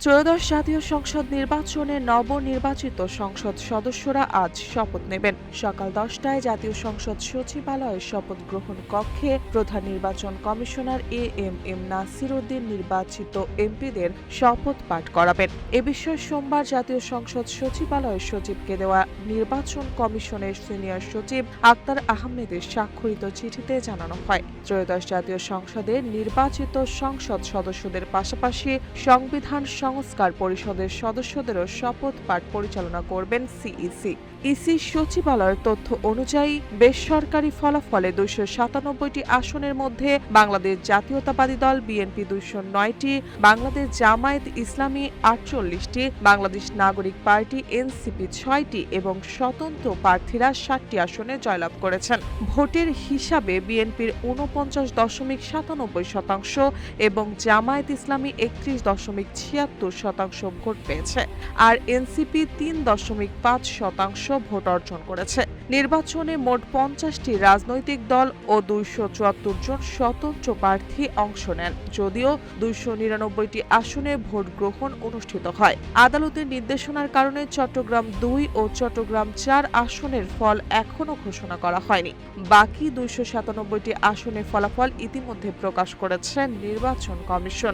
ত্রয়োদশ জাতীয় সংসদ নির্বাচনে নবনির্বাচিত সংসদ সদস্যরা আজ শপথ নেবেন। সকাল 10টায় জাতীয় সংসদ সচিবালয়ের শপথ গ্রহণ কক্ষে প্রধান নির্বাচন কমিশনার এএমএম নাসির উদ্দিন নির্বাচিত এমপিদের শপথ পাঠ করাবেন। এ বিষয়ে সোমবার জাতীয় সংসদ সচিবালয়ের সচিবকে দেওয়া নির্বাচন কমিশনের সিনিয়র সচিব আক্তার আহমেদের স্বাক্ষরিত চিঠিতে জানানো হয়। ত্রয়োদশ জাতীয় সংসদের নির্বাচিত সংসদ সদস্যদের পাশাপাশি সংবিধান সংস্কার পরিষদের সদস্যদেরও শপথ পাঠ পরিচালনা করবেন সিইসি। ইসি সচিবালয়ের তথ্য অনুযায়ী বেসরকারি ফলাফলে 297টি আসনের মধ্যে বাংলাদেশ জাতীয়তাবাদী দল বিএনপি 209টি, বাংলাদেশ জামায়াত ইসলামী 48টি, বাংলাদেশ নাগরিক পার্টি এনসিপি 6টি এবং স্বতন্ত্র প্রার্থীরা 7টি আসনে জয়লাভ করেছেন। ভোটের হিসাবে বিএনপির 49.97% এবং জামায়াত ইসলামী 31.76% ভোট পেয়েছে, আর এনসিপি 3.5% ভোট অর্জন করেছে। নির্বাচনে মোট 50টি রাজনৈতিক দল ও 274 জন স্বতন্ত্র প্রার্থী অংশ নেন, যদিও 299টি আসনে ভোট গ্রহণ অনুষ্ঠিত হয়। আদালতের নির্দেশনার কারণে চট্টগ্রাম 2 ও চট্টগ্রাম 4 আসনের ফল এখনও ঘোষণা করা হয়নি। বাকি 297টি আসনের ফলাফল ইতিমধ্যে প্রকাশ করেছে নির্বাচন কমিশন।